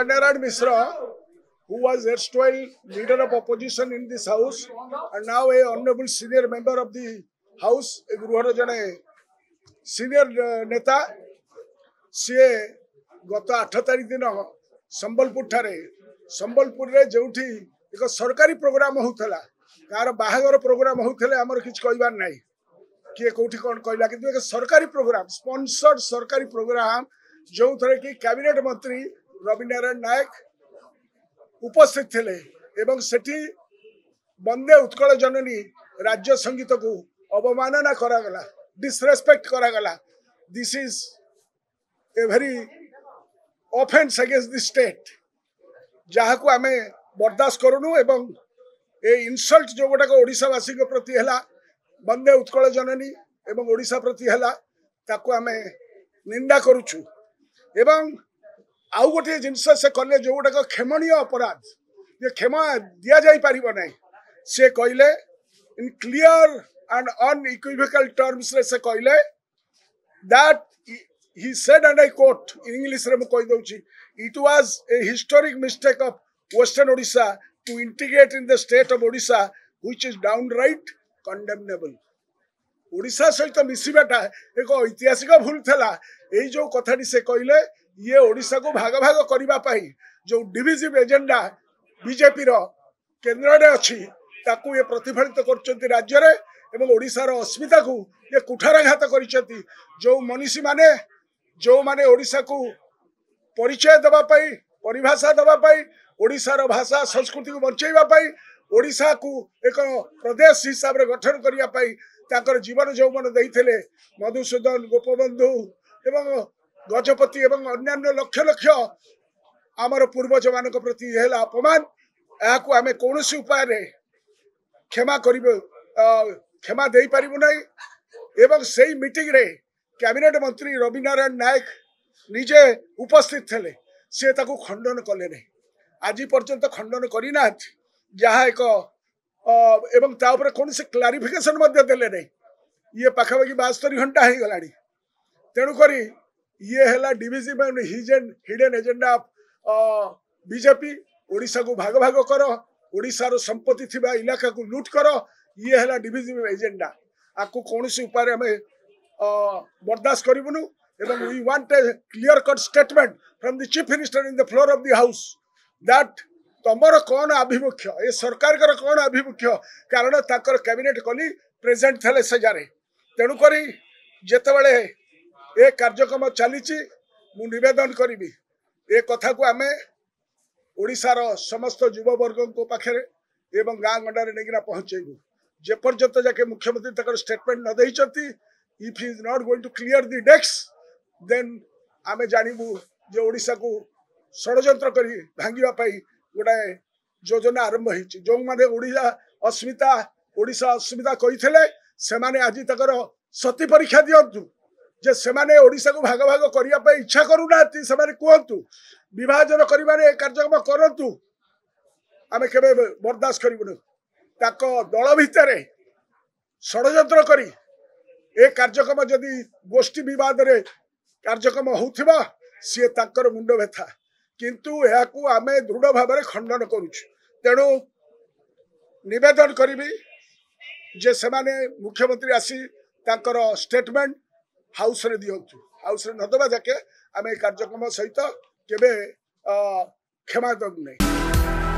Narad Misra, who was erstwhile leader of opposition in this house and now a honorable senior member of the house, Guruhar Jane senior neta, CA गत 8 तारिख दिन संबलपुर ठारे संबलपुर रे जोठी एक सरकारी programme होउथला car बाहागर programme होउथले हमर किछ कहबार नाही किए कोठी कोन कहला किंतु एक सरकारी प्रोग्राम स्पॉन्सर्ड सरकारी प्रोग्राम जो थरे कि कैबिनेट मंत्री रवि नारायण नायक उपस्थित थिले एवं सेठी वंदे उत्कल जननी राज्य संगीत को अवमानना करा गला डिसरेस्पेक्ट करा गला this is a very offense against the state जहाँ को आमे बर्दाश्त करूनु एवं ए इंसल्ट जो गोटा को ओडिशा वासी के प्रति हला वंदे उत्कल जननी एवं ओडिशा प्रति हला ताको आमे निंदा करूछु एवं आउ गोटे जिनस से कले जो गोटा को क्षमणीय अपराध ये क्षमा दिया जाई परिबो नै से कहले in clear and unequivocal terms रे से कहले that he said, and I quote in English, it was a historic mistake of Western Odisha to integrate in the state of Odisha, which is downright condemnable. Odisha सहित मिसिबाटा एक ऐतिहासिक भूल थला एई जो कथाटी से कहले ये ओडिशा को भाग भाग करिबा पई जो डिविजिव एजेंडा बीजेपी रो केंद्र रे अछि ताकू ये प्रतिफलित करचंती राज्य रे एवं ओडिशा रो अस्मिता को ये कुठाराघात करिसंती जो मनीषी माने ओडिशा को परिचय दबा पाई परिभाषा दबा पाई ओडिशा रो भाषा संस्कृति को बचाइबा पाई ओडिशा को एक प्रदेश हिसाब रे गठन करिया पाई ताकर जीवन यौवन दैथिले मधुसूदन गोपबंधु एवं गजपति एवं अन्य लक्ष लक्ष आमर पूर्वज मानक प्रति हेला अपमान याकू आमे कोनोसी उपाय रे क्षमा करिबो क्षमा देई परिबो नै एवं सेही मीटिंग रे कैबिनेट मंत्री रवि नारायण नायक निजे उपस्थित थे सी खंडन कले नहीं आज पर्यंत खंडन करना जहाँ एक एवं कौन से क्लारिफिकेशन देले नहीं ये पाखापाखि 72 घंटा हो गला तेणुक ये है divisive hidden agenda of BJP Odisha को भाग भाग कर ओडिशार संपत्ति थिबा इलाका को लूट कर ये है डिविजिव एजेंडा आपको कौन से उपाय हमें बर्दाश्त करूँ एवं we want a clear cut statement from the chief minister in the floor of the house that तमर कौन आभिमुख्य ए सरकार कर कौन आभिमुख्य कारण ताकर कैबिनेट कली प्रेजेंट थे से जारे तेणुक जितेबले ए कार्यक्रम चली मु निवेदन करी ए कथा को आमे ओडिशार समस्त युववर्ग को पाखे एवं गाँ गंडा नहीं पहुँचेबू जेपर्यंत जाके मुख्यमंत्री स्टेटमेंट न देइचंती if he is not going to clear the decks then आमे जानबू जे ओडिशा को षड्यंत्र करी भांगिबा पई गोटा योजना आरंभ होईची जो माने ओडिशा अस्मिता कहिथिले से माने आज तकर सती परीक्षा दियंतु जे से माने ओडिशा को भाग भाग करिया पई इच्छा करूनाती से माने कहंतु विभाजन करिबारे कार्यक्रम करंतु आमे केबे बर्दाश्त करिबुनु ताको दल भितरे षड्यंत्र करी ए कार्यक्रम जदि गोष्ठी विवाद रे कार्यक्रम होउथिबा सी ताकर मुंड व्यथा किंतु याकू आमे दृढ़ भाव में खंडन करूछु तेणु निवेदन करी जे से माने मुख्यमंत्री आसी ताकर स्टेटमेंट हाउस रे दियंतु हाउस रे नदबा जाके आमे कार्यक्रम सहित केबे क्षमा दब नहीं।